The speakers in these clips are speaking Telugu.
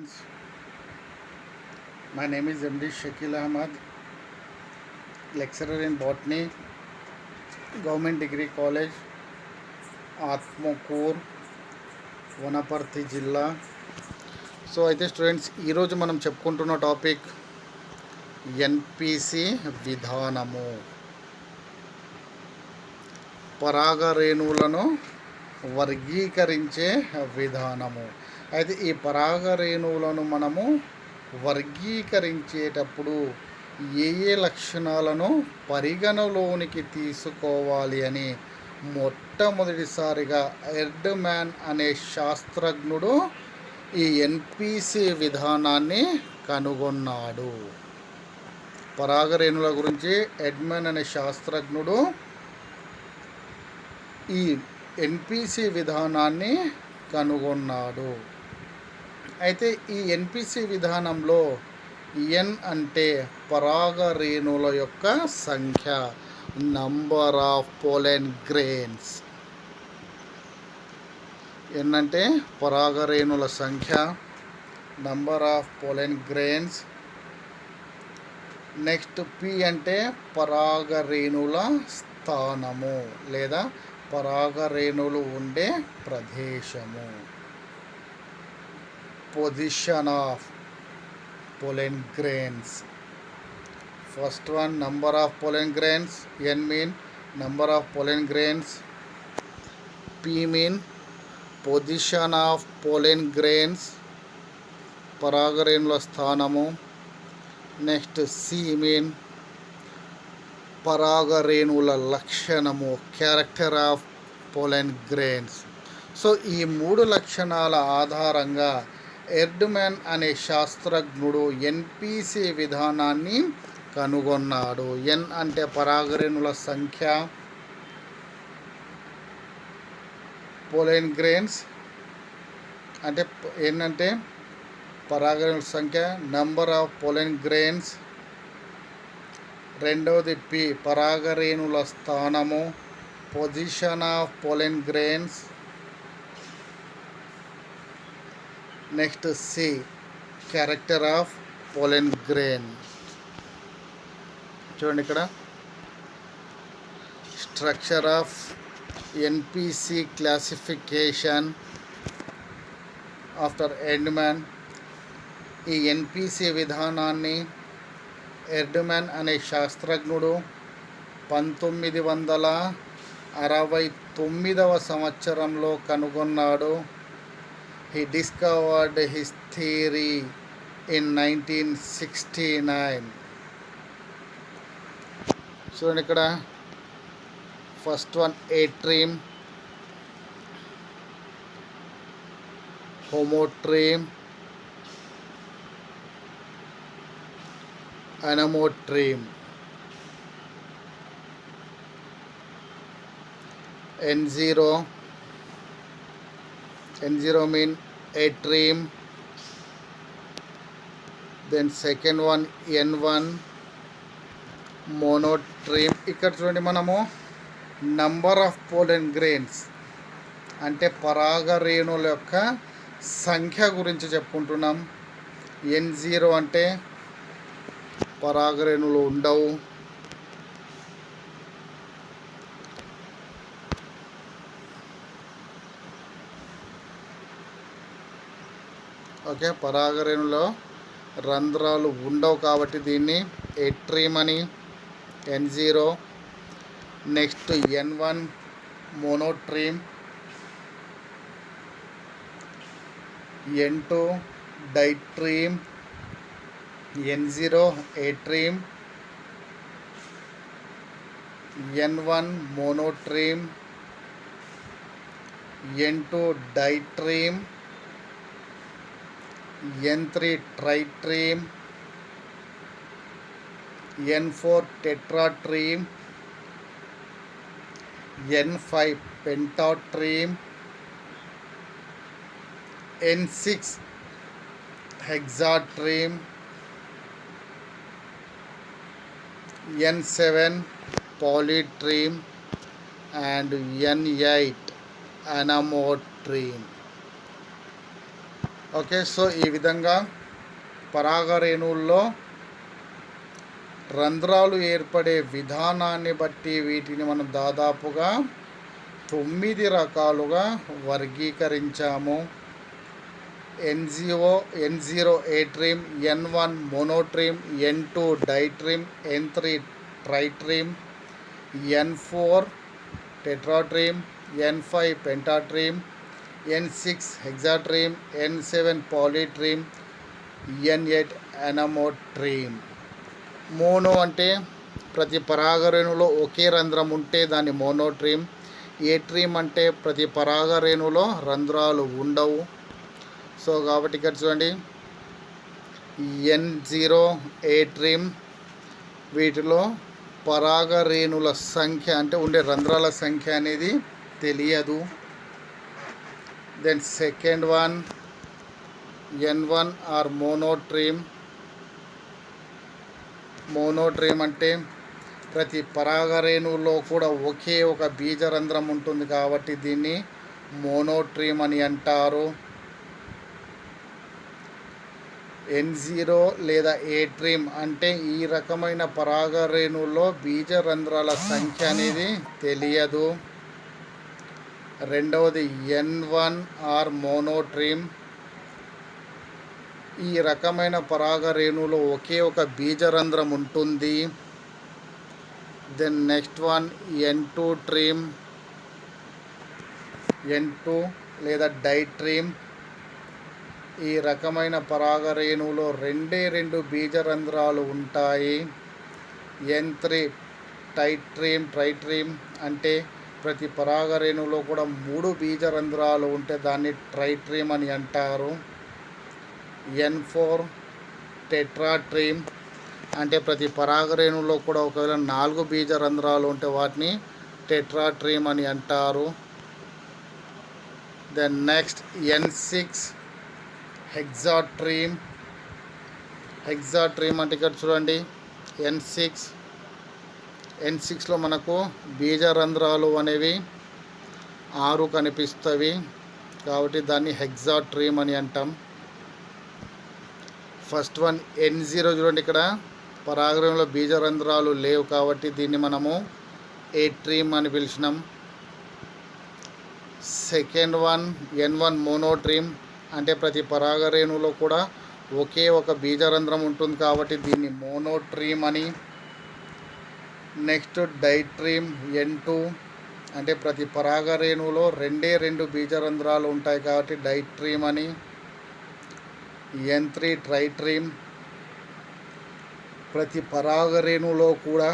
Friends, my name is MD Shakil Ahmad, lecturer in botany, Government Degree College, Atmakur Wanaparthy జిల్లా. సో అయితే స్టూడెంట్స్, ఈరోజు మనం చెప్పుకుంటున్న టాపిక్ ఎన్పిసి విధానము. పరాగ రేణువులను వర్గీకరించే విధానము. అయితే ఈ పరాగ రేణువులను మనము వర్గీకరించేటప్పుడు ఏ లక్షణాలను పరిగణలోనికి తీసుకోవాలి అని మొట్టమొదటిసారిగా ఎర్డ్మ్యాన్ అనే శాస్త్రజ్ఞుడు ఈ ఎన్పిసి విధానాన్ని కనుగొన్నాడు. పరాగరేణుల గురించి ఎర్డ్మ్యాన్ అనే శాస్త్రజ్ఞుడు ఈ ఎన్పిసి విధానాన్ని కనుగొన్నాడు. అయితే ఈ ఎన్పిసి విధానంలో ఎన్ అంటే పరాగ రేణువుల యొక్క సంఖ్య, నంబర్ ఆఫ్ పోలెన్ గ్రెయిన్స్. ఎన్ అంటే పరాగ రేణువుల సంఖ్య, number of pollen grains. Next P అంటే పరాగ రేణువుల స్థానము లేదా పరాగ రేణువులు ఉండే ప్రదేశము. Position of pollen grains. First one, number of pollen grains. N mean number of pollen grains. P mean position of pollen grains, పరాగరేణుల స్థానము. నెక్స్ట్ సి మీన్ పరాగరేణువుల లక్షణము, character of pollen grains. So ఈ మూడు లక్షణాల ఆధారంగా ఎర్డ్మ్యాన్ అనే శాస్త్రజ్ఞుడు ఎన్పిసి విధానాన్ని కనుగొన్నాడు. ఎన్ అంటే పరాగరేణుల సంఖ్య, పోలెన్ గ్రెయిన్స్ అంటే ఎన్ అంటే పరాగరేణుల సంఖ్య, నంబర్ ఆఫ్ పోలెన్ గ్రెయిన్స్. రెండవది పి పరాగరేణుల స్థానము, position of pollen grains. Next C character of pollen grain. చూడండి ఇక్కడ structure of NPC classification after Erdtman. ఈ ఎన్పిసి విధానాన్ని ఎర్డ్మ్యాన్ అనే శాస్త్రజ్ఞుడు 1969వ సంవత్సరంలో కనుగొన్నాడు. He discovered his theory in 1969. చూడండి ఇక్కడ first one atreme, homotreme, anatreme. N0 mean atrium. Then second one N1 monotreme. ఇక్కడ చూడండి మనము నంబర్ ఆఫ్ పోలెన్ గ్రెయిన్స్ అంటే పరాగ రేణువుల యొక్క సంఖ్య గురించి చెప్పుకుంటున్నాం. N0 అంటే పరాగ రేణువులు ఉండవు. ఓకే, పరాగరేణులో రంధ్రాలు ఉండవు కాబట్టి దీన్ని ఎట్రీమ్ అని. N0. Next N1 monotreme, N2 ditreme, N0 atreme, N1 monotreme, N2 ditreme, N3 tritreme, N4 tetratreme, N5 pentatreme, N6 hexatreme, N7 polytreme and N8 anomotreme. Okay, so ఈ విధంగా పరాగరేణువుల్లో రంధ్రాలు ఏర్పడే విధానాన్ని బట్టి వీటిని మనం దాదాపుగా 9 రకాలుగా వర్గీకరించాము. N0 ఏట్రిమ్, N1 మోనోట్రిమ్, N2 డైట్రిమ్, N3 ట్రైట్రిమ్, N4 టెట్రాట్రిమ్, N5 పెంటాట్రిమ్, N6 హెక్సాట్రిమ్, N7 పాలీట్రిమ్, N8 అనమోట్రిమ్. Mono అంటే ప్రతి పరాగరేణులో ఒకే రంధ్రం ఉంటే దాన్ని మోనోట్రిమ్. ఏట్రిమ్ అంటే ప్రతి పరాగరేణులో రంధ్రాలు ఉండవు. సో కాబట్టి ఇక్కడ చూడండి, N0 ఏట్రిమ్, వీటిలో పరాగరేణుల సంఖ్య అంటే ఉండే రంధ్రాల సంఖ్య అనేది తెలియదు. Then second one N1 or monotreme. Monotreme అంటే ప్రతి పరాగరేణువులో కూడా ఒకే ఒక బీజరంధ్రం ఉంటుంది కాబట్టి దీన్ని మోనోట్రిమ్ అని అంటారు. N0 లేదా ఏట్రిమ్ అంటే ఈ రకమైన పరాగరేణువులో బీజరంధ్రాల సంఖ్య అనేది తెలియదు. రెండవది N1 ఆర్ మోనోట్రిమ్. ఈ రకమైన పరాగరేణువులో ఒకే ఒక బీజరంధ్రం ఉంటుంది. Then next one N2 trim, N2 లేదా డైట్రిమ్. ఈ రకమైన పరాగరేణువులో 2 బీజరంధ్రాలు ఉంటాయి. N3 ట్రైట్రిమ్ అంటే ప్రతి పరాగరేణువులో కూడా 3 బీజరంధ్రాలు ఉంటే దాన్ని ట్రైట్రిమ్ అని అంటారు. N4 టెట్రాట్రిమ్ అంటే ప్రతి పరాగరేణువులో కూడా ఒకవేళ 4 బీజరంధ్రాలు ఉంటే వాటిని టెట్రాట్రిమ్ అని అంటారు. Then next N6 హెక్సాట్రిమ్. హెక్సాట్రిమ్ అంటే ఇక్కడ చూడండి, N6లో మనకు బీజరంధ్రాలు అనేవి 6 కనిపిస్తవి కాబట్టి దాన్ని హెక్సాట్రిమ్ అని అంటాం. ఫస్ట్ వన్ N0 చూడండి, ఇక్కడ పరాగరేణులో బీజరంధ్రాలు లేవు కాబట్టి దీన్ని మనము ఏట్రిమ్ అని పిలిచినాం. సెకండ్ వన్ N1 మోనోట్రిమ్ అంటే ప్రతి పరాగరేణువులో కూడా ఒకే ఒక బీజరంధ్రం ఉంటుంది కాబట్టి దీన్ని మోనోట్రిమ్ అని. నెక్స్ట్ డైట్రిమ్ N2 అంటే ప్రతి పరాగరేణువులో 2 బీజరంధ్రాలు ఉంటాయి కాబట్టి డైట్రిమ్ అని. N3 ట్రైట్రిమ్ ప్రతి పరాగరేణువులో కూడా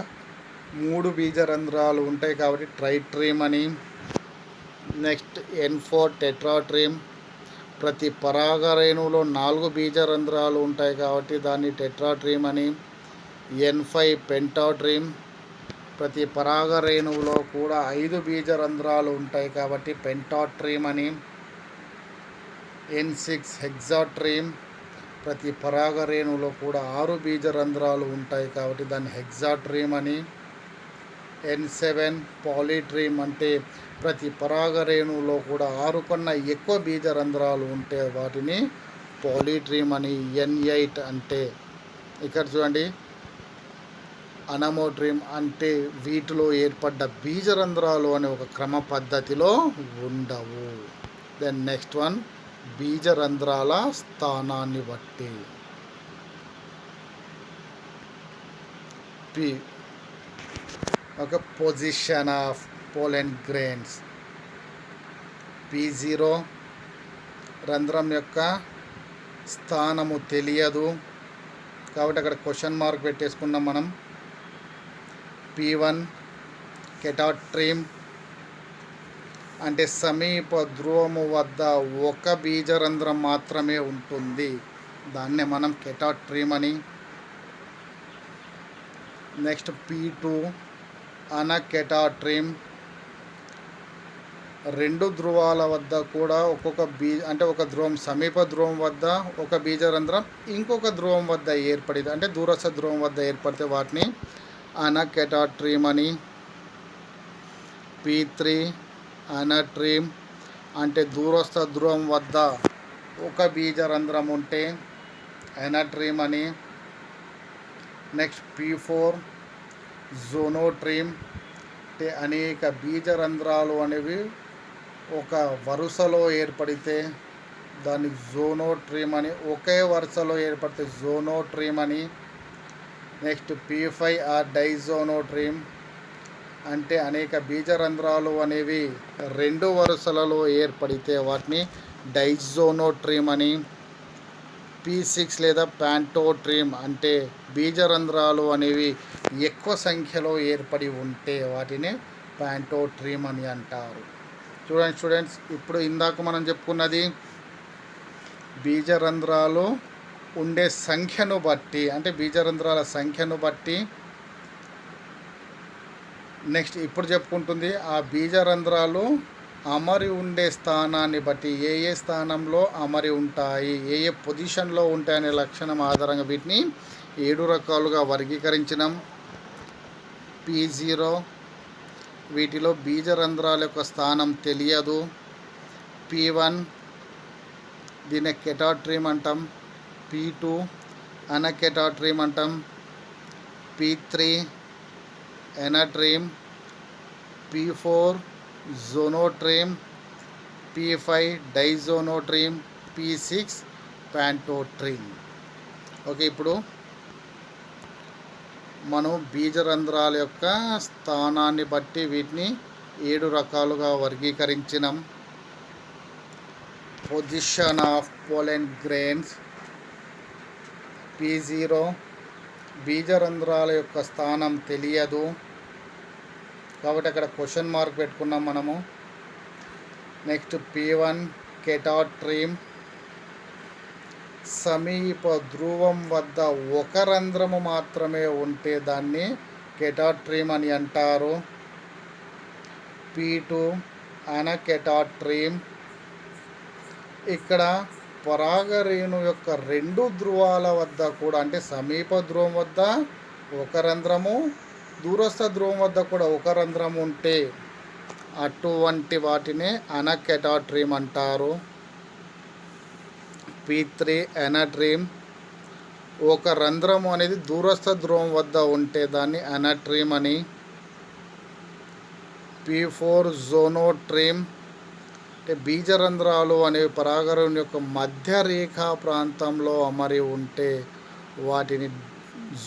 3 బీజరంధ్రాలు ఉంటాయి కాబట్టి ట్రైట్రిమ్ అని. నెక్స్ట్ N4 టెట్రాట్రిమ్ ప్రతి పరాగరేణువులో 4 బీజరంధ్రాలు ఉంటాయి కాబట్టి దాన్ని టెట్రాట్రిమ్ అని. N5 పెంటాట్రిమ్ ప్రతి పరాగరేణువులో కూడా 5 బీజరంధ్రాలు ఉంటాయి కాబట్టి పెంటాట్రిమ్ అని. N6 హెక్సాట్రిమ్ ప్రతి పరాగరేణువులో కూడా 6 బీజరంధ్రాలు ఉంటాయి కాబట్టి దాన్ని హెక్సాట్రిమ్ అని. N7 పాలీట్రిమ్ అంటే ప్రతి పరాగరేణువులో కూడా 6 కన్నా ఎక్కువ బీజరంధ్రాలు ఉంటే వాటిని పాలీట్రిమ్ అని. N8 అంటే ఇక్కడ చూడండి, అనమోట్రిమ్ అంటే వీటిలో ఏర్పడ్డ బీజరంధ్రాలు అనే ఒక క్రమ పద్ధతిలో ఉండవు. దెన్ నెక్స్ట్ వన్ బీజరంధ్రాల స్థానాన్ని బట్టి. P ఒక position of pollen grains. P0 రంధ్రం యొక్క స్థానము తెలియదు కాబట్టి అక్కడ క్వశ్చన్ మార్క్ పెట్టేసుకున్నాం మనం. P1 కెటాట్రిమ్ అంటే సమీప ధ్రువము వద్ద ఒక బీజరంధ్రం మాత్రమే ఉంటుంది, దాన్నే మనం కెటాట్రిమ్ అని. నెక్స్ట్ P2 అనకెటాట్రిమ్ 2 ధ్రువాల వద్ద కూడా ఒక్కొక్క ఒక ధ్రువం సమీప ధ్రువం వద్ద ఒక బీజరంధ్రం ఇంకొక ధ్రువం వద్ద ఏర్పడింది అంటే దూరస్థ ధ్రువం వద్ద ఏర్పడితే వాటిని అనకెటాట్రిమ్ అని. P3 అనట్రిమ్ అంటే దూరస్థ ధ్రువం వద్ద ఒక బీజరంధ్రం ఉంటే ఎనాట్రీమ్ అని. నెక్స్ట్ P4 జోనోట్రీమ్, అంటే అనేక బీజరంధ్రాలు అనేవి ఒక వరుసలో ఏర్పడితే దాన్ని జోనోట్రీమ్ అని, ఒకే వరుసలో ఏర్పడితే జోనోట్రీమ్ అని. నెక్స్ట్ P5 డైజోనోట్రీమ్, అంటే అనేక బీజరంధ్రాలు అనేవి రెండు వరుసలలో ఏర్పడితే వాటిని డైజోనోట్రీమ్ అని. P6 లేదా ప్యాంటోట్రీమ్, అంటే బీజరంధ్రాలు అనేవి ఎక్కువ సంఖ్యలో ఏర్పడి ఉంటే వాటిని ప్యాంటోట్రీమ్ అని అంటారు. చూడండి స్టూడెంట్స్, ఇప్పుడు ఇందాక మనం చెప్పుకున్నది బీజరంధ్రాలు ఉండే సంఖ్యను బట్టి, అంటే బీజరంధ్రాల సంఖ్యను బట్టి. నెక్స్ట్ ఇప్పుడు చెప్పుకుంటుంది ఆ బీజరంధ్రాలు అమరి ఉండే స్థానాన్ని బట్టి, ఏ ఏ స్థానంలో అమరి ఉంటాయి, ఏ ఏ పొజిషన్లో ఉంటాయనే లక్షణం ఆధారంగా వీటిని 7 రకాలుగా వర్గీకరించినాం. P0 వీటిలో బీజరంధ్రాల యొక్క స్థానం తెలియదు. P1 దీన్ని కెటాట్రీమ్ అంటాం. P2 అనకెటాట్రీమ్ అంటాం. P3 ఎనాట్రీమ్. P4 జోనోట్రీమ్. P5 డైజోనోట్రీమ్. P6 ప్యాంటోట్రీమ్. Okay, ఇప్పుడు మనం బీజరంధ్రాల యొక్క స్థానాన్ని బట్టి వీటిని 7 రకాలుగా వర్గీకరించినాం. Position of pollen grains. P0 బీజరంధ్రాల యొక్క స్థానం తెలియదు కాబట్టి అక్కడ క్వశ్చన్ మార్క్ పెట్టుకున్నాం మనము. నెక్స్ట్ P1 కెటాట్రీమ్, సమీప ధ్రువం వద్ద ఒక రంధ్రము మాత్రమే ఉంటే దాన్ని కెటాట్రీమ్ అని అంటారు. P2 అనకెటాట్రీమ్, ఇక్కడ పరాగరేణు యొక్క 2 ధ్రువాల వద్ద కూడా, అంటే సమీప ధ్రువం వద్ద ఒక రంధ్రము, దూరస్థ ధ్రువం వద్ద కూడా ఒక రంధ్రం ఉంటే అటువంటి వాటినే అనకెటాట్రీమ్ అంటారు. P3 ఎనాట్రీమ్, ఒక రంధ్రము అనేది దూరస్థ ధ్రువం వద్ద ఉంటే దాన్ని ఎనాట్రీమ్ అని. P4 జోనోట్రీమ్, అంటే బీజరంధ్రాలు అనేవి పరాగరేణు యొక్క మధ్య రేఖా ప్రాంతంలో అమరి ఉంటే వాటిని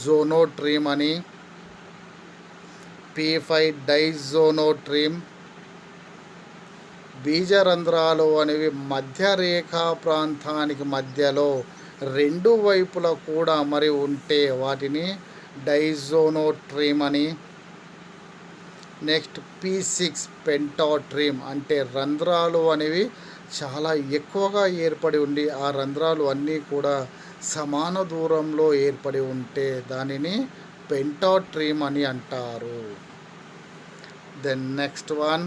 జోనోట్రీమ్ అని. P5 డైజోనోట్రీమ్, బీజరంధ్రాలు అనేవి మధ్య రేఖా ప్రాంతానికి మధ్యలో 2 వైపులా కూడా అమరి ఉంటే వాటిని డైజోనోట్రీమ్ అని. నెక్స్ట్ P6 పెంటాట్రీమ్, అంటే రంధ్రాలు అనేవి చాలా ఎక్కువగా ఏర్పడి ఉండి ఆ రంధ్రాలు అన్నీ కూడా సమాన దూరంలో ఏర్పడి ఉంటే దానిని పెంటాట్రీమ్ అని అంటారు. Then next one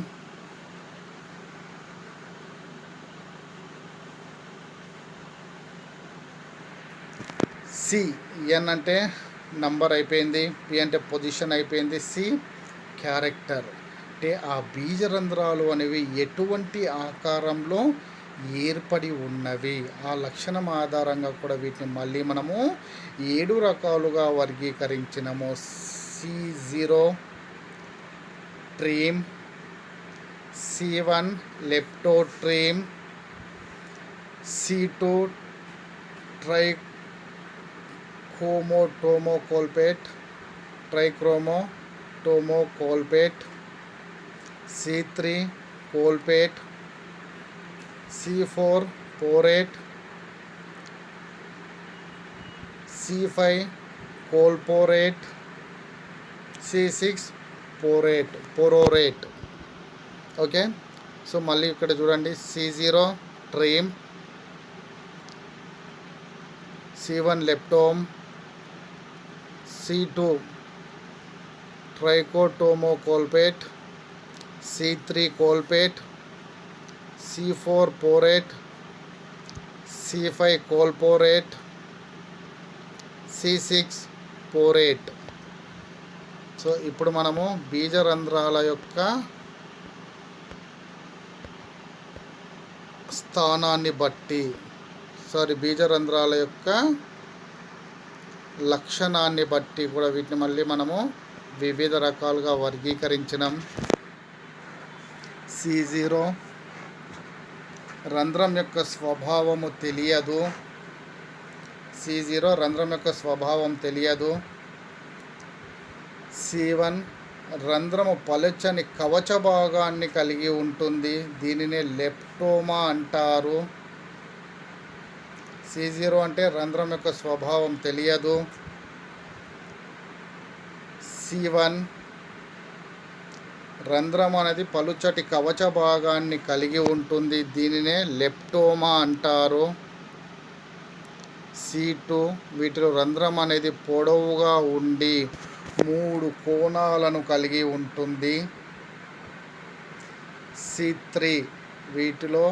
C. N అంటే నంబర్ అయిపోయింది, P అంటే పొజిషన్ అయిపోయింది, C క్యారెక్టర్, అంటే ఆ బీజరంధ్రాలు అనేవి ఎటువంటి ఆకారంలో ఏర్పడి ఉన్నవి, ఆ లక్షణం ఆధారంగా కూడా వీటిని మళ్ళీ మనము 7 రకాలుగా వర్గీకరించినము. C0 ట్రీమ్, C1 లెప్టోట్రీమ్, C2 ట్రైక్రోమోటోమోకోల్పేట్, C3 కోల్పేట్, C4 పోరేట్, C5 కోల్పోరేట్, C6 పోరోరేట్. Okay, so మళ్ళీ ఇక్కడ చూడండి, C0 ట్రీమ్, C1 లెప్టోమ్, C2 ట్రైకోటోమోకోల్పేట్, C3 కోల్పేట్, C4 పోరేట్, C5 కోల్పోరేట్, C6 పోరేట్. So ఇప్పుడు మనము బీజరంధ్రాల యొక్క స్థానాన్ని బట్టి బీజరంధ్రాల యొక్క లక్షణాన్ని బట్టి కూడా వీటిని మళ్ళీ మనము వివిధ రకాలుగా వర్గీకరించినాం. C0 రంధ్రం యొక్క స్వభావము తెలియదు. C0 రంధ్రం యొక్క స్వభావం తెలియదు. C1 రంధ్రము పలుచని కవచ భాగాన్ని కలిగి ఉంటుంది. దీనినే లెప్టోమా అంటారు. C0 అంటే రంధ్రం యొక్క స్వభావం తెలియదు. C1 రంధ్రం అనేది పలుచటి కవచ భాగాన్ని కలిగి ఉంటుంది. దీనినే లెప్టోమా అంటారు. C2 వీటిలో రంధ్రం అనేది పొడవుగా ఉండి 3 కోణాలను కలిగి ఉంటుంది. C3 వీటిలో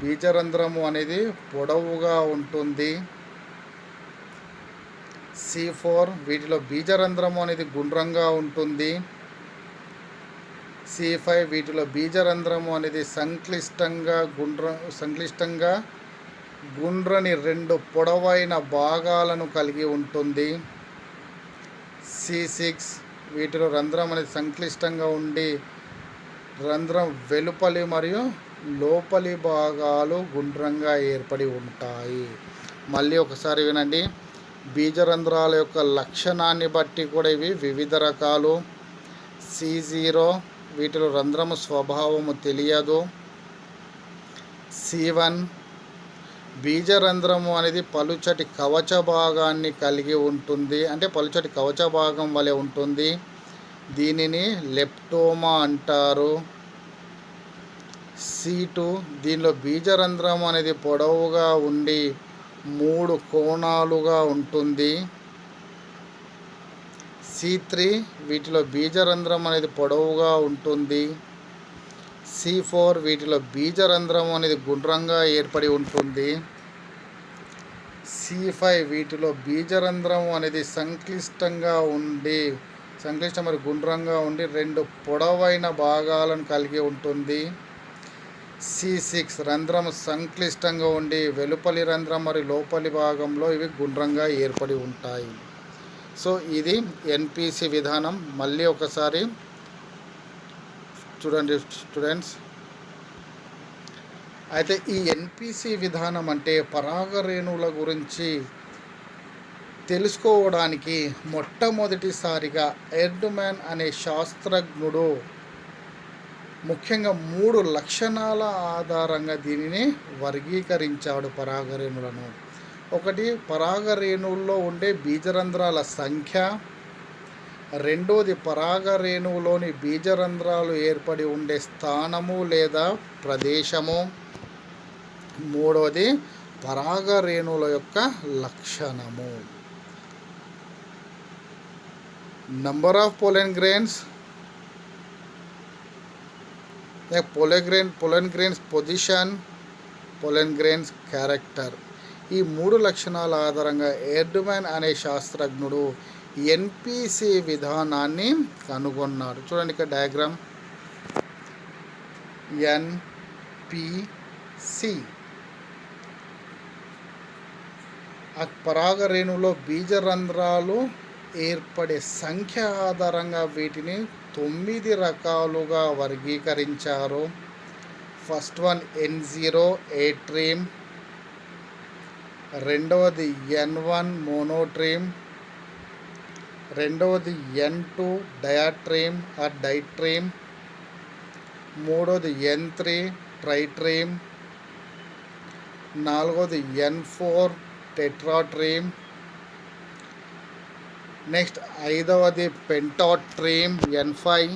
బీజరంధ్రము అనేది పొడవుగా ఉంటుంది. C4 వీటిలో బీజరంధ్రము అనేది గుండ్రంగా ఉంటుంది. C5 వీటిలో బీజరంధ్రము అనేది సంక్లిష్టంగా గుండ్రని 2 పొడవైన భాగాలను కలిగి ఉంటుంది. C6 వీటిలో రంధ్రం అనేది సంక్లిష్టంగా ఉండి రంధ్రం వెలుపలి మరియు లోపలి భాగాలు గుండ్రంగా ఏర్పడి ఉంటాయి. మళ్ళీ ఒకసారి వినండి. బీజరంధ్రాల యొక్క లక్షణాన్ని బట్టి కూడా ఇవి వివిధ రకాలు. C0 వీటిలో రంధ్రము స్వభావము తెలియదు. C1 బీజరంధ్రము అనేది పలుచటి కవచ భాగాన్ని కలిగి ఉంటుంది. అంటే పలుచటి కవచ భాగం వలె ఉంటుంది. దీనిని లెప్టోమా అంటారు. C2 దీనిలో బీజరంధ్రం అనేది పొడవుగా ఉండి 3 కోణాలుగా ఉంటుంది. C3 వీటిలో బీజరంధ్రం అనేది పొడవుగా ఉంటుంది. C4 వీటిలో బీజరంధ్రం అనేది గుండ్రంగా ఏర్పడి ఉంటుంది. C5 వీటిలో బీజరంధ్రం అనేది సంక్లిష్ట మరియు గుండ్రంగా ఉండి 2 పొడవైన భాగాలను కలిగి ఉంటుంది. C6 రంధ్రం సంక్లిష్టంగా ఉండి వెలుపలి రంధ్రం మరియు లోపలి భాగంలో ఇవి గుండ్రంగా ఏర్పడి ఉంటాయి. సో ఇది NPC విధానం. మళ్ళీ ఒకసారి చూడండి స్టూడెంట్స్. అయితే ఈ NPC విధానం అంటే పరాగ రేణువుల గురించి తెలుసుకోవడానికి మొట్టమొదటిసారిగా ఎర్డమాన్ అనే శాస్త్రజ్ఞుడు ముఖ్యంగా 3 లక్షణాల ఆధారంగా దీనిని వర్గీకరించాడు పరాగరేణులను. ఒకటి, పరాగరేణువుల్లో ఉండే బీజరంధ్రాల సంఖ్య. రెండోది, పరాగరేణువులోని బీజరంధ్రాలు ఏర్పడి ఉండే స్థానము లేదా ప్రదేశము. మూడవది, పరాగరేణువుల యొక్క లక్షణము. Number of pollen grains, pollen grains position, pollen grains character. ఈ 3 లక్షణాల ఆధారంగా ఎర్డమాన్ అనే శాస్త్రజ్ఞుడు NPC విధానాన్ని కనుగొన్నాడు. చూడండి ఇక్కడ డయాగ్రామ్. NPC ఆ పరాగరేణులో బీజరంధ్రాలు ఏర్పడే సంఖ్య ఆధారంగా వీటిని 9 రకాలుగా వర్గీకరించారు. ఫస్ట్ వన్ N0 ఏట్రీమ్, రెండవది N1 మోనోట్రీమ్, రెండవది N2 డయాట్రీమ్ ఆర్ డైట్రీమ్, మూడవది N3 ట్రైట్రీమ్, నాలుగవది N4 టెట్రాట్రీమ్, నెక్స్ట్ ఐదవది పెంటాట్రీమ్ N5,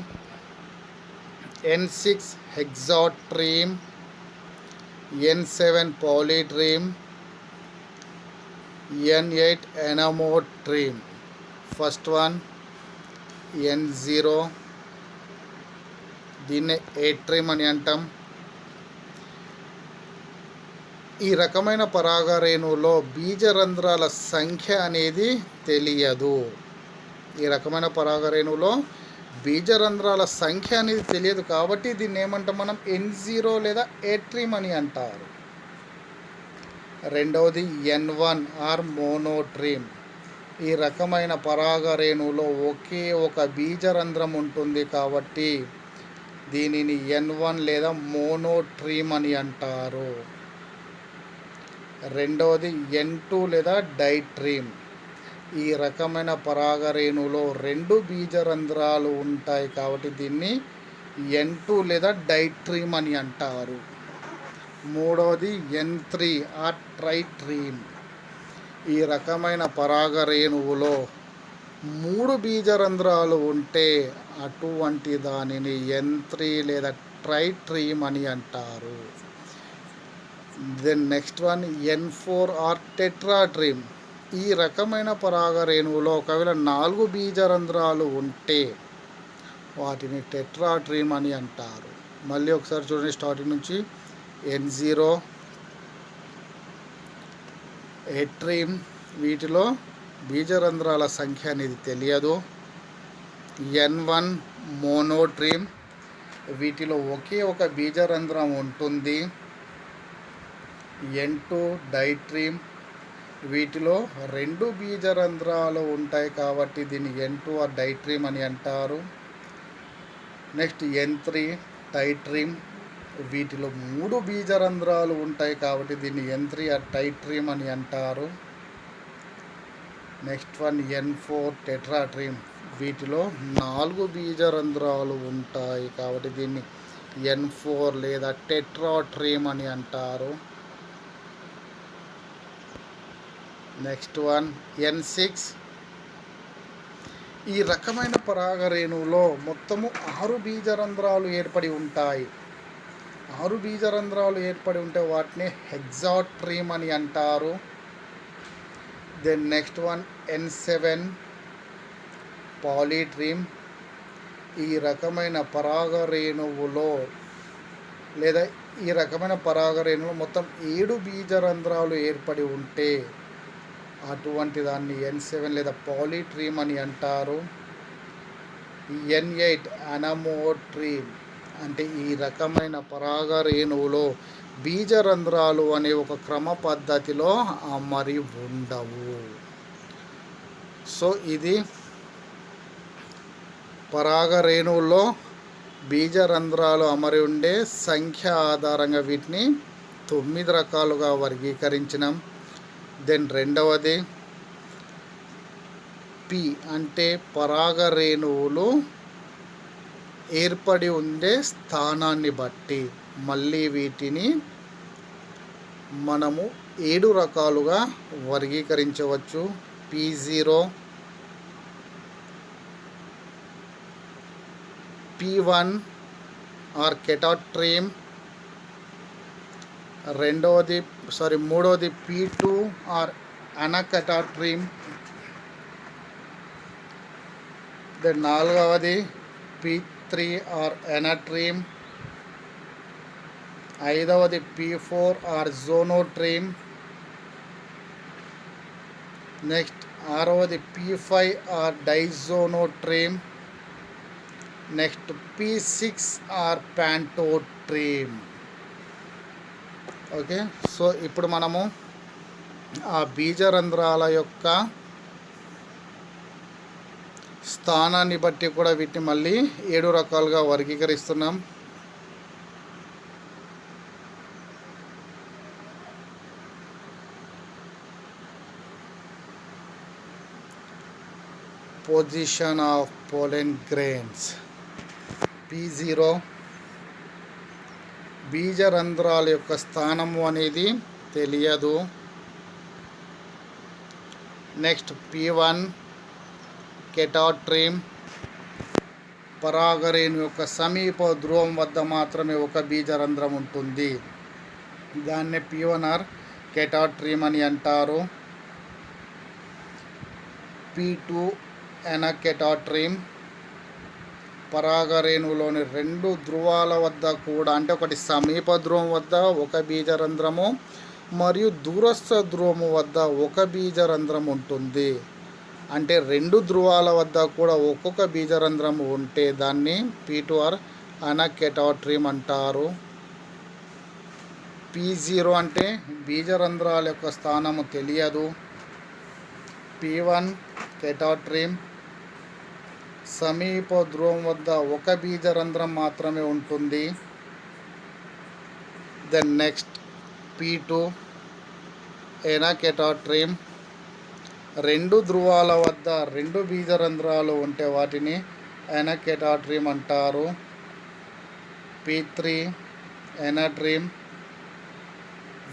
N6 hexatreme, N7 పాలీట్రీమ్, N8 ఎనమోట్రీమ్. First one N0, దీన్నే ఏట్రీమ్ అని అంటాం. ఈ రకమైన పరాగరేణువులో బీజరంధ్రాల సంఖ్య అనేది తెలియదు. ఈ రకమైన పరాగరేణువులో బీజరంధ్రాల సంఖ్య అనేది తెలియదు కాబట్టి దీన్ని ఏమంటాం మనం N0 లేదా ఏట్రీమ్ అని అంటారు. రెండవది N1 ఆర్ మోనోట్రీమ్. ఈ రకమైన పరాగ రేణువులో ఒకే ఒక బీజరంధ్రం ఉంటుంది కాబట్టి దీనిని N1 లేదా మోనోట్రీమ్ అని అంటారు. రెండవది N2 లేదా డైట్రీమ్. ఈ రకమైన పరాగ రేణువులో 2 బీజరంధ్రాలు ఉంటాయి కాబట్టి దీన్ని N2 లేదా డైట్రీమ్ అని అంటారు. మూడవది N3 ఆర్ ట్రైట్రీమ్. ఈ రకమైన పరాగ రేణువులో 3 బీజరంధ్రాలు ఉంటే అటువంటి దానిని N3 లేదా ట్రైట్రీమ్ అని అంటారు. Then next one N4 or tetratreme. ఈ రకమైన పరాగ రేణువులో ఒకవేళ 4 బీజరంధ్రాలు ఉంటే వాటిని టెట్రాట్రీమ్ అని అంటారు. మళ్ళీ ఒకసారి చూడండి స్టార్టింగ్ నుంచి. N0 ఎట్రీమ్, వీటిలో బీజరంధ్రాల సంఖ్య అనేది తెలియదు. N1 మోనోట్రీమ్, వీటిలో ఒకే ఒక బీజరంధ్రం ఉంటుంది. N2 డైట్రీమ్, వీటిలో 2 బీజరంధ్రాలు ఉంటాయి కాబట్టి దీన్ని N2 ఆర్ డైట్రీమ్ అని అంటారు. నెక్స్ట్ N3 టైట్రీమ్, వీటిలో 3 బీజరంధ్రాలు ఉంటాయి కాబట్టి దీన్ని N3 ఆర్ టైట్రీమ్ అని అంటారు. నెక్స్ట్ వన్ N4 టెట్రాట్రీమ్, వీటిలో 4 బీజరంధ్రాలు ఉంటాయి కాబట్టి దీన్ని N4 లేదా టెట్రాట్రీమ్ అని అంటారు. Next one N6. ఈ రకమైన పరాగ రేణువులో మొత్తము 6 బీజరంధ్రాలు ఏర్పడి ఉంటాయి. 6 బీజరంధ్రాలు ఏర్పడి ఉంటే వాటిని హెగ్జాట్రీమ్ అని అంటారు. Then next one N7 polytreme. ఈ రకమైన పరాగ రేణువులో లేదా ఈ రకమైన పరాగ రేణువులో మొత్తం 7 బీజరంధ్రాలు ఏర్పడి ఉంటే అటువంటి దాన్ని N7 లేదా పాలీట్రీమ్ అని అంటారు. N8 అనమోట్రీమ్. అంటే ఈ రకమైన పరాగ రేణువులో బీజరంధ్రాలు అనే ఒక క్రమ పద్ధతిలో అమరి ఉండవు. సో ఇది పరాగ రేణువుల్లో బీజరంధ్రాలు అమరి ఉండే సంఖ్య ఆధారంగా వీటిని 9 రకాలుగా వర్గీకరించినాం. దెన్ రెండవది P అంటే పరాగ రేణువులు ఏర్పడి ఉండే స్థానాన్ని బట్టి మళ్ళీ వీటిని మనము 7 రకాలుగా వర్గీకరించవచ్చు. P0, P1 are కెటాట్రీమ్. మూడవది P2 ఆర్ అనకెటాట్రీమ్. దెన్ నాలుగవది P3 ఆర్ ఎనట్రీమ్. ఐదవది P4 ఆర్ జోనోట్రీమ్. నెక్స్ట్ ఆరవది P5 or dizonotreme. Next P6 or pantotreme. Okay, so ఇప్పుడు మనము ఆ బీజరంధ్రాల యొక్క స్థానాన్ని బట్టి కూడా వీటిని మళ్ళీ 7 రకాలుగా వర్గీకరిస్తున్నాం. Position of pollen grains. P0 బీజరంధ్రాల యొక్క స్థానము అనేది తెలియదు. Next P1 కెటాట్రీమ్. పరాగరేణు యొక్క సమీప ధ్రువం వద్ద మాత్రమే ఒక బీజరంధ్రం ఉంటుంది, దాన్నే P1 ఆర్ కెటాట్రీమ్ అని అంటారు. P2 ఎనకెటాట్రీమ్. పరాగరేణువులోని 2 ధ్రువాల వద్ద కూడా, అంటే ఒకటి సమీప ధ్రువం వద్ద ఒక బీజరంధ్రము మరియు దూరస్థ ధ్రువము వద్ద ఒక బీజరంధ్రం ఉంటుంది. అంటే 2 ధ్రువాల వద్ద కూడా ఒక్కొక్క బీజరంధ్రం ఉంటే దాన్ని P2 ఆర్ అనకెటాట్రీమ్ అంటారు. P0 అంటే బీజరంధ్రాల యొక్క స్థానము తెలియదు. P1 కెటాట్రిమ్, సమీప ధ్రువం వద్ద ఒక బీజరంధ్రం మాత్రమే ఉంటుంది. దెన్ నెక్స్ట్ P2 ఎనాకెటాట్రిమ్, రెండు ధ్రువాల వద్ద రెండు బీజరంధ్రాలు ఉంటే వాటిని ఎనాకెటాట్రిమ్ అంటారు. P3 ఎనాట్రిమ్,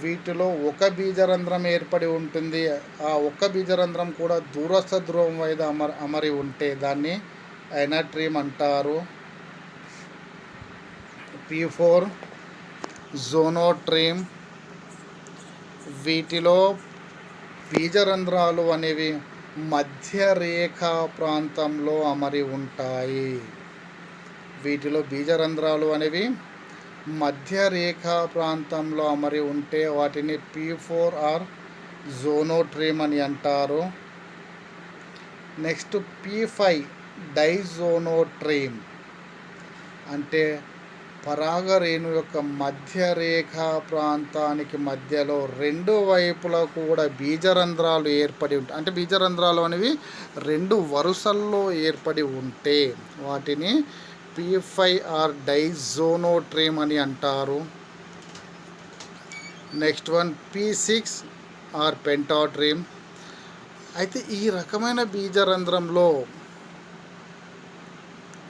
వీటిలో ఒక బీజరంధ్రం ఏర్పడి ఉంటుంది. ఆ ఒక్క బీజరంధ్రం కూడా దూరస్థ ధ్రువం మీద అమరి ఉంటే దాన్ని ఎనాట్రిమ్ అంటారు. P4 జోనోట్రిమ్, వీటిలో బీజరంధ్రాలు అనేవి మధ్యరేఖా ప్రాంతంలో అమరి ఉంటాయి. వీటిలో బీజరంధ్రాలు అనేవి మధ్యరేఖా ప్రాంతంలో అమరి ఉంటే వాటిని P4 ఆర్ జోనోట్రిమ్ అని అంటారు. నెక్స్ట్ P5 డైజోనోట్రిమ్, అంటే పరాగరేణు యొక్క మధ్యరేఖా ప్రాంతానికి మధ్యలో రెండు వైపులా కూడా బీజరంధ్రాలు ఏర్పడి ఉంటాయి. అంటే బీజరంధ్రాలు అనేవి రెండు వరుసల్లో ఏర్పడి ఉంటే వాటిని P5 ఆర్ డైజోనోట్రిమ్ అని అంటారు. Next one P6 or pentatreme. అయితే ఈ రకమైన బీజరంధ్రంలో,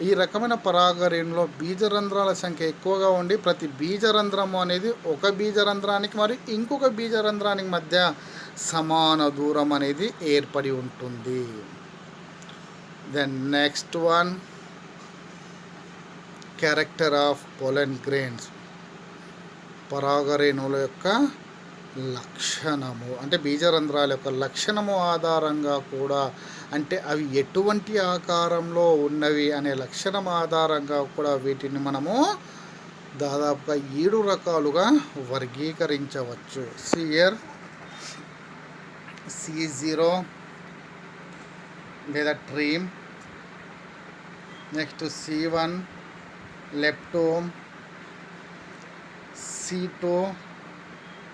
ఈ రకమైన పరాగరేణులో బీజరంధ్రాల సంఖ్య ఎక్కువగా ఉండి ప్రతి బీజరంధ్రము అనేది ఒక బీజరంధ్రానికి మరియు ఇంకొక బీజరంధ్రానికి మధ్య సమాన దూరం అనేది ఏర్పడి ఉంటుంది. Then next one character of pollen grains, పరాగరేణువుల యొక్క లక్షణము, అంటే బీజరంధ్రాల యొక్క లక్షణము ఆధారంగా కూడా, అంటే అవి ఎటువంటి ఆకారంలో ఉన్నవి అనే లక్షణం ఆధారంగా కూడా వీటిని మనము దాదాపుగా 7 రకాలుగా వర్గీకరించవచ్చు. సియర్, C0 లేదా ట్రీమ్, next C1 లెప్టోమ్, C2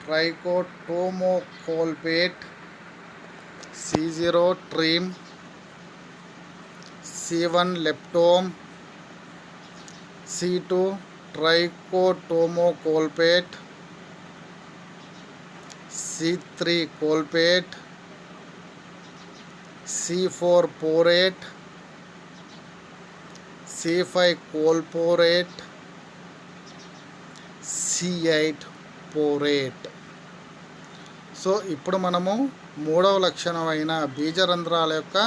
ట్రైకోటోమోకోల్పేట్, C0 ట్రీమ్, C1 లెప్టోమ్, C2 ట్రైకోటోమోకోల్పేట్, C3 కోల్పేట్, C4 పోరేట్, C5 కోల్పోరేట్, C8 పోరేట్. So ఇప్పుడు మనము మూడవ లక్షణమైన బీజరంధ్రాల యొక్క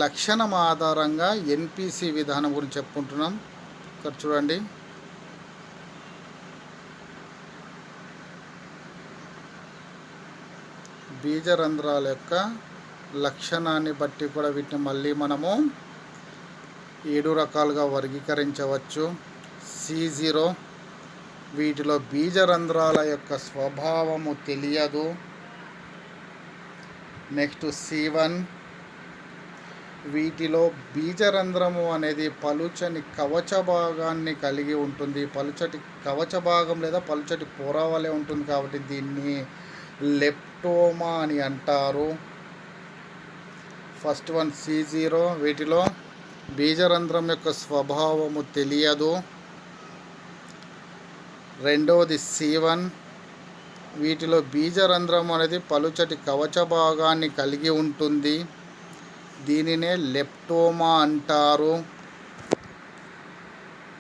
లక్షణం ఆధారంగా NPC విధానం గురించి చెప్పుకుంటున్నాం. ఇక్కడ చూడండి, బీజరంధ్రాల యొక్క లక్షణాన్ని బట్టి కూడా వీటిని మళ్ళీ మనము 7 రకాలుగా వర్గీకరించవచ్చు. C0, వీటిలో బీజరంధ్రాల యొక్క స్వభావము తెలియదు. నెక్స్ట్ C1, వీటిలో బీజరంధ్రము అనేది పలుచని కవచ భాగాన్ని కలిగి ఉంటుంది. పలుచటి కవచ భాగం లేదా పలుచటి పొర వలె ఉంటుంది కాబట్టి దీన్ని లెప్టోమా అని అంటారు. ఫస్ట్ వన్ C0, వీటిలో బీజరంధ్రం యొక్క స్వభావము తెలియదు. రెండవది C1, వీటిలో బీజరంధ్రం అనేది పలుచటి కవచ భాగాన్ని కలిగి ఉంటుంది. దీనినే లెప్టోమా అంటారు.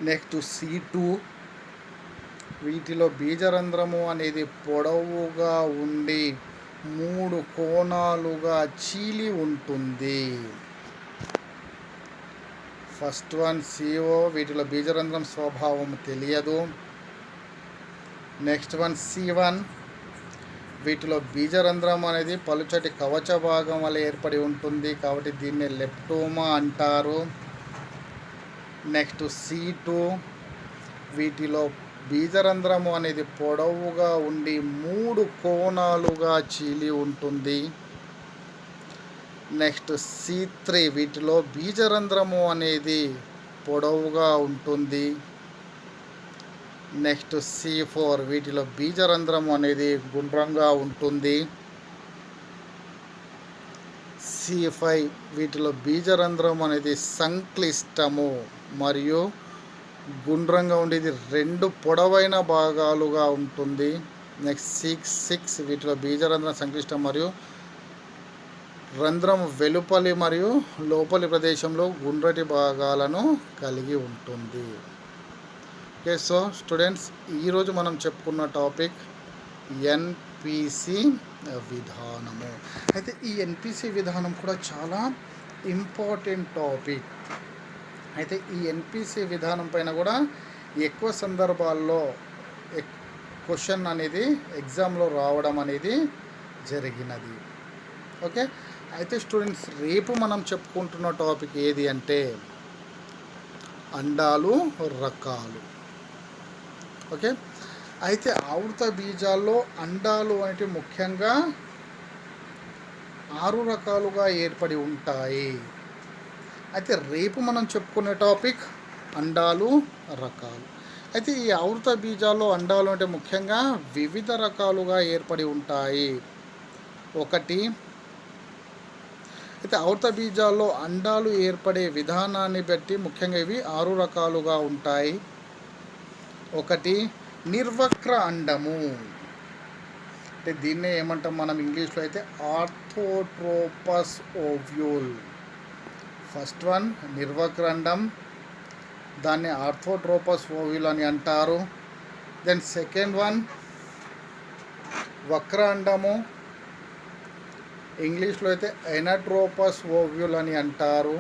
నెక్స్ట్ C2, వీటిలో బీజరంధ్రము అనేది పొడవుగా ఉండి 3 కోణాలుగా చీలి ఉంటుంది. ఫస్ట్ వన్ CO, వీటిలో బీజరంధ్రం స్వభావం తెలియదు. నెక్స్ట్ వన్ C1, వీటిలో బీజరంధ్రం అనేది పలుచటి కవచ భాగం వల్ల ఏర్పడి ఉంటుంది కాబట్టి దీన్ని లెప్టోమా అంటారు. నెక్స్ట్ C2, వీటిలో బీజరంధ్రము అనేది పొడవుగా ఉండి 3 కోణాలుగా చీలి ఉంటుంది. నెక్స్ట్ C3, వీటిలో బీజరంధ్రము అనేది పొడవుగా ఉంటుంది. నెక్స్ట్ C4 వీటిలో బీజరంధ్రం అనేది గుండ్రంగా ఉంటుంది. C5 వీటిలో బీజరంధ్రం అనేది సంక్లిష్టము మరియు గుండ్రంగా ఉండేది 2 పొడవైన భాగాలుగా ఉంటుంది. నెక్స్ట్ C6 వీటిలో బీజరంధ్రం సంక్లిష్టం మరియు రంధ్రం వెలుపలి మరియు లోపలి ప్రదేశంలో గుండ్రటి భాగాలను కలిగి ఉంటుంది. ఓకే, సో స్టూడెంట్స్, ఈరోజు మనం చెప్పుకున్న టాపిక్ ఎన్పిసి విధానము. అయితే ఈ ఎన్పిసి విధానం కూడా చాలా ఇంపార్టెంట్ టాపిక్. అయితే ఈ ఎన్పిసి విధానం పైన కూడా ఎక్కువ సందర్భాల్లో క్వశ్చన్ అనేది ఎగ్జామ్లో రావడం అనేది జరిగినది. ఓకే, అయితే స్టూడెంట్స్, రేపు మనం చెప్పుకుంటున్న టాపిక్ ఏది అంటే అండాలు రకాలు. ఓకే, అయితే ఆవృత బీజాల్లో అండాలు అనేవి ముఖ్యంగా 6 రకాలుగా ఏర్పడి ఉంటాయి. అయితే రేపు మనం చెప్పుకునే టాపిక్ అండాలు రకాలు. అయితే ఈ ఆవృత బీజాల్లో అండాలు అంటే ముఖ్యంగా వివిధ రకాలుగా ఏర్పడి ఉంటాయి. ఒకటి, అయితే ఆవృత బీజాల్లో అండాలు ఏర్పడే విధానాన్ని బట్టి ముఖ్యంగా ఇవి 6 రకాలుగా ఉంటాయి. ఒకటి, నిర్వక్ర అండము. అంటే దీన్నే ఏమంటాం మనం ఇంగ్లీష్లో అయితే ఆర్థోట్రోపస్ ఓవ్యూల్. ఫస్ట్ వన్ నిర్వక్ర అండం, దాన్ని ఆర్థోట్రోపస్ ఓవ్యూల్ అని అంటారు. దెన్ సెకండ్ వన్ వక్ర అండము, ఇంగ్లీష్లో అయితే ఎనట్రోపస్ ఓవ్యూల్ అని అంటారు.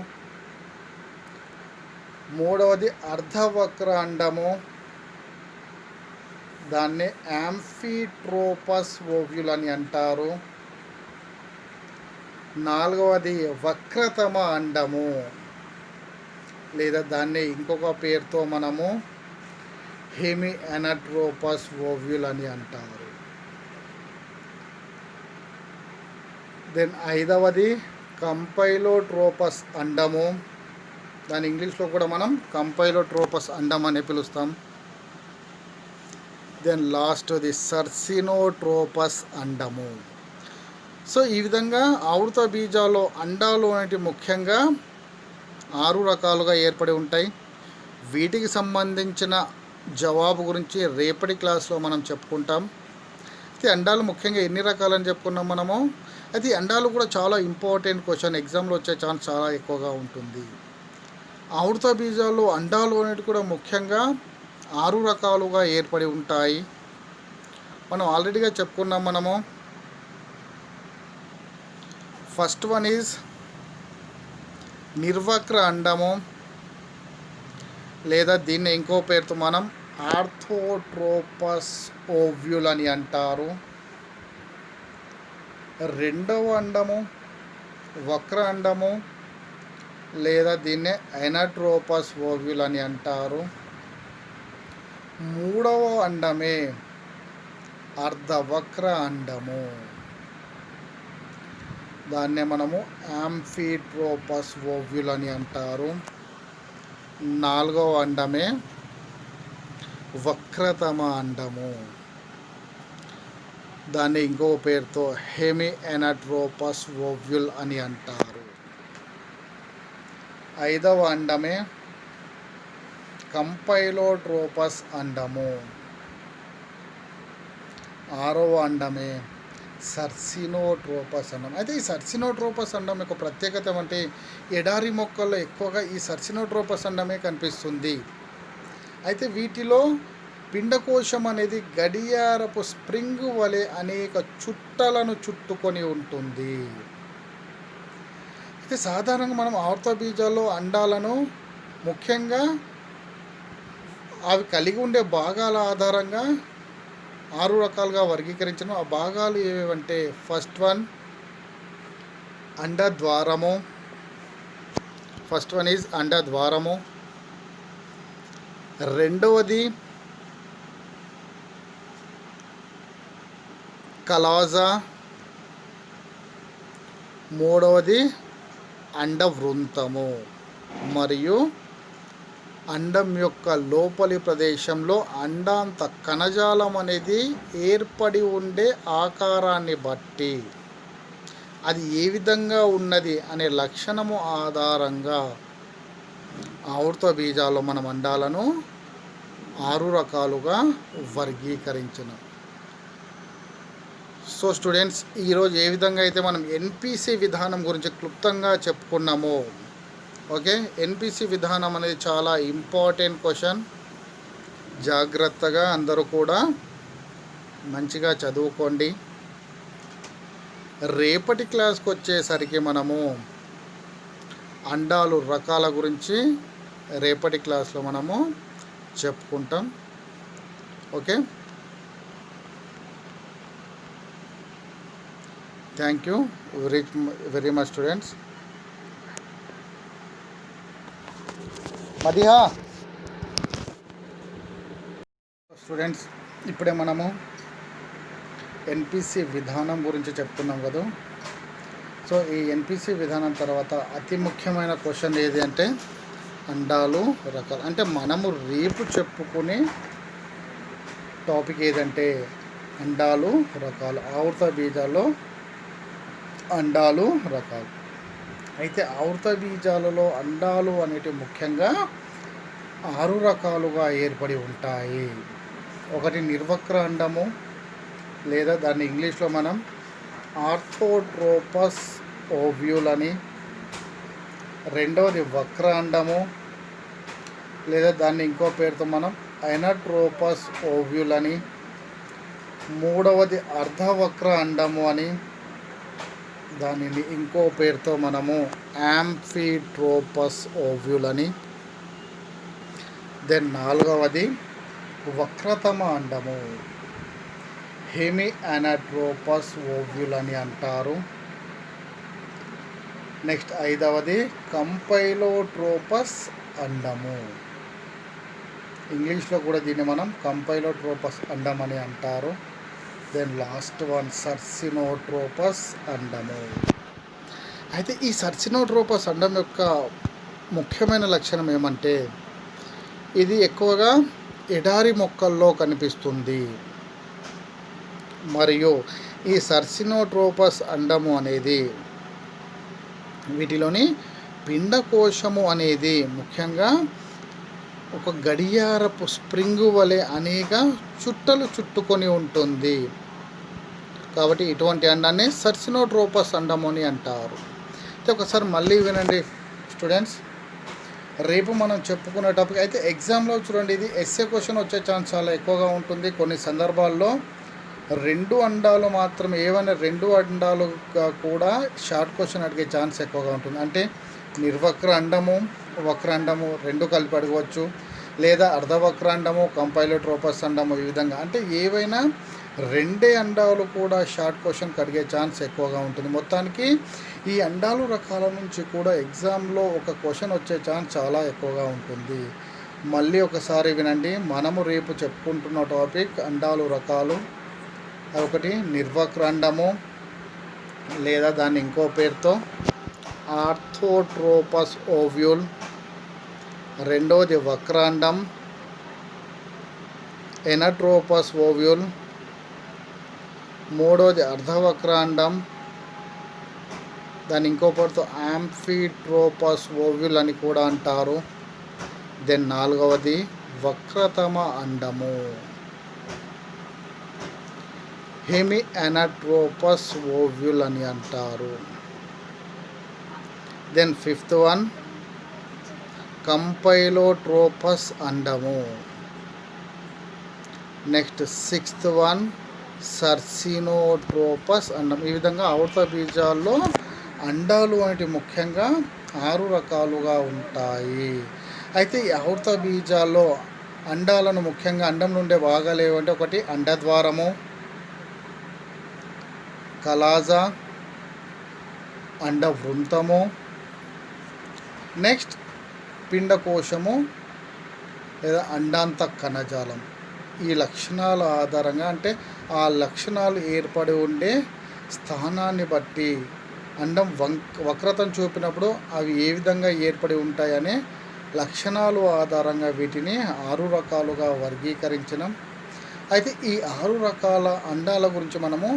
మూడవది అర్ధవక్ర అండము, దాన్ని యాంఫిట్రోపస్ ఓవ్యూల్ అని అంటారు. నాలుగవది వక్రతమ అండము, లేదా దాన్ని ఇంకొక పేరుతో మనము హెమి ఎనట్రోపస్ ఓవ్యూల్ అని అంటారు. దెన్ ఐదవది కంపైలోట్రోపస్ అండము, దాని ఇంగ్లీష్లో కూడా మనం కంపైలోట్రోపస్ అండం అని పిలుస్తాం. దెన్ లాస్ట్ది సర్సినోట్రోపస్ అండము. సో ఈ విధంగా ఆవృత బీజాల్లో అండాలు అనేవి ముఖ్యంగా 6 రకాలుగా ఏర్పడి ఉంటాయి. వీటికి సంబంధించిన జవాబు గురించి రేపటి క్లాస్లో మనం చెప్పుకుంటాం. అయితే అండాలు ముఖ్యంగా ఎన్ని రకాలని చెప్పుకున్నాం మనము. అయితే అండాలు కూడా చాలా ఇంపార్టెంట్ క్వశ్చన్, ఎగ్జామ్లో వచ్చే ఛాన్స్ చాలా ఎక్కువగా ఉంటుంది. ఆవృత బీజాల్లో అండాలు అనేవి కూడా ముఖ్యంగా 6 రకాలుగా ఏర్పడి ఉంటాయి. మనం ఆల్రెడీగా చెప్పుకున్నాం మనము. ఫస్ట్ వన్ ఈజ్ నిర్వక్ర అండము, లేదా దీన్ని ఇంకో పేరుతో మనం ఆర్థోట్రోపస్ ఓవ్యూల్ అని అంటారు. రెండవ అండము వక్ర అండము, లేదా దీన్నే ఎనట్రోపస్ ఓవ్యూల్ అని అంటారు. మూడవ అండమే అర్ధవక్ర అండము, దాన్నే మనము యాంఫిట్రోపస్ ఓవ్యూల్ అని అంటారు. నాలుగవ అండమే వక్రతమ అండము, దాన్ని ఇంకో పేరుతో హెమి ఎనట్రోపస్ ఓవ్యూల్ అని అంటారు. ఐదవ అండమే కంపైలోట్రోపస్ అండము. ఆరవ అండమే సర్సినోట్రోపస్ అండం. అయితే ఈ సర్సినోట్రోపస్ అండం యొక్క ప్రత్యేకత అంటే ఎడారి మొక్కల్లో ఎక్కువగా ఈ సర్సినోట్రోపస్ అండమే కనిపిస్తుంది. అయితే వీటిలో పిండకోశం అనేది గడియారపు స్ప్రింగ్ వలె అనేక చుట్టలను చుట్టుకొని ఉంటుంది. అయితే సాధారణంగా మనం ఆవృత బీజాల్లో అండాలను ముఖ్యంగా అవి కలిగి ఉండే భాగాల ఆధారంగా 6 రకాలుగా వర్గీకరించడం. ఆ భాగాలు ఏవంటే ఫస్ట్ వన్ అండద్వారము. ఫస్ట్ వన్ ఈజ్ అండద్వారము. రెండవది కలాజా. మూడవది అండవృంతము. మరియు అండం యొక్క లోపలి ప్రదేశంలో అండాంత కణజాలం అనేది ఏర్పడి ఉండే ఆకారాన్ని బట్టి అది ఏ విధంగా ఉన్నది అనే లక్షణము ఆధారంగా ఆవర్త బీజాల్లో మనం అండాలను 6 రకాలుగా వర్గీకరించినాం. సో స్టూడెంట్స్, ఈరోజు ఏ విధంగా అయితే మనం ఎన్పిసి విధానం గురించి క్లుప్తంగా చెప్పుకున్నామో, ఓకే, ఎన్పిసి విధానం అనేది చాలా ఇంపార్టెంట్ క్వశ్చన్. జాగ్రత్తగా అందరూ కూడా మంచిగా చదువుకోండి. రేపటి క్లాస్కి వచ్చేసరికి మనము అండాలు రకాల గురించి రేపటి క్లాస్లో మనము చెప్పుకుంటాం. Okay, thank you very much students. మదిహా స్టూడెంట్స్, ఇప్పుడే మనము ఎన్పిసి విధానం గురించి చెప్తున్నాం కదా. సో ఈ ఎన్పిసి విధానం తర్వాత అతి ముఖ్యమైన క్వశ్చన్ ఏది అంటే అండాలు రకాలు. అంటే మనము రేపు చెప్పుకునే టాపిక్ ఏదంటే అండాలు రకాలు, ఆవర్త బీజాల్లో అండాలు రకాలు. అయితే ఆవర్త బీజాలలో అండాలు అనేటివి ముఖ్యంగా 6 రకాలుగా ఏర్పడి ఉంటాయి. ఒకటి నిర్వక్ర అండము, లేదా దాన్ని ఇంగ్లీష్లో మనం ఆర్థోట్రోపస్ ఓవ్యూల్ అని. రెండవది వక్ర అండము, లేదా దాన్ని ఇంకో పేరుతో మనం ఎనట్రోపస్ ఓవ్యూల్ అని. మూడవది అర్ధవక్ర అండము అని, దానిని ఇంకో పేరుతో మనము యాంఫిట్రోపస్ ఓవ్యూల్ అని. దెన్ నాలుగవది వక్రతమ అండము, హెమి ఎనట్రోపస్ ఓవ్యూల్ అని అంటారు. నెక్స్ట్ ఐదవది కంపైలోట్రోపస్ అండము, ఇంగ్లీష్లో కూడా దీన్ని మనం కంపైలోట్రోపస్ అండం అని అంటారు. దెన్ లాస్ట్ వన్ సర్సినోట్రోపస్ అండము. అయితే ఈ సర్సినోట్రోపస్ అండం యొక్క ముఖ్యమైన లక్షణం ఏమంటే ఇది ఎక్కువగా ఎడారి మొక్కల్లో కనిపిస్తుంది. మరియు ఈ సర్సినోట్రోపస్ అండము అనేది వీటిలోని పిండకోశము అనేది ముఖ్యంగా ఒక గడియారపు స్ప్రింగు వలె అనేక చుట్టలు చుట్టుకొని ఉంటుంది. కాబట్టి ఇటువంటి అండాన్ని సర్సినోట్రోపస్ అండము అని అంటారు. అయితే ఒకసారి మళ్ళీ వినండి స్టూడెంట్స్, రేపు మనం చెప్పుకునే టాపిక్ అయితే ఎగ్జామ్లో చూడండి, ఇది ఎస్ఏ క్వశ్చన్ వచ్చే ఛాన్స్ చాలా ఎక్కువగా ఉంటుంది. కొన్ని సందర్భాల్లో 2 అండాలు మాత్రమే, ఏవైనా 2 అండాలుగా కూడా షార్ట్ క్వశ్చన్ అడిగే ఛాన్స్ ఎక్కువగా ఉంటుంది. అంటే నిర్వక్ర అండము, వక్ర అండము 2 కలిపి అడగవచ్చు, లేదా అర్ధవక్ర అండము, కంపైలోట్రోపస్ అండము, ఈ విధంగా. అంటే ఏవైనా 2 అండాలు కూడా షార్ట్ క్వశ్చన్కి అడిగే ఛాన్స్ ఎక్కువగా ఉంటుంది. మొత్తానికి ఈ అండాలు రకాల నుంచి కూడా ఎగ్జామ్లో ఒక క్వశ్చన్ వచ్చే ఛాన్స్ చాలా ఎక్కువగా ఉంటుంది. మళ్ళీ ఒకసారి వినండి, మనము రేపు చెప్పుకుంటున్న టాపిక్ అండాలు రకాలు. ఒకటి నిర్వక్ర అండము, లేదా దాన్ని ఇంకో పేరుతో ఆర్థోట్రోపస్ ఓవ్యూల్. రెండవది వక్రాండం, ఎనట్రోపస్ ఓవ్యూల్. మూడవది అర్ధవక్రాండం, దాన్ని ఇంకో పేరుతో యాంఫిట్రోపస్ ఓవ్యూల్ అని కూడా అంటారు. దెన్ నాలుగవది వక్రతమ అండము, హెమి ఎనట్రోపస్ ఓవ్యూల్ అని అంటారు. దెన్ ఫిఫ్త్ వన్ కంపైలోట్రోపస్ అండము. నెక్స్ట్ సిక్స్త్ వన్ సర్సినోట్రోపస్ అండం. ఈ విధంగా ఆవర్త బీజాల్లో అండాలు అనేటివి ముఖ్యంగా 6 రకాలుగా ఉంటాయి. అయితే ఈ ఆవర్త బీజాల్లో అండాలను ముఖ్యంగా అండం నుండే భాగాలు ఏవంటే ఒకటి అండద్వారము, కలాజా, అండవృంతము, నెక్స్ట్ పిండకోశము లేదా అండాంత కణజాలం. ఈ లక్షణాల ఆధారంగా, అంటే ఆ లక్షణాలు ఏర్పడి ఉండే స్థానాన్ని బట్టి అండం వక్రతను చూపినప్పుడు అవి ఏ విధంగా ఏర్పడి ఉంటాయనే లక్షణాలు ఆధారంగా వీటిని 6 రకాలుగా వర్గీకరించినాం. అయితే ఈ 6 రకాల అండాల గురించి మనము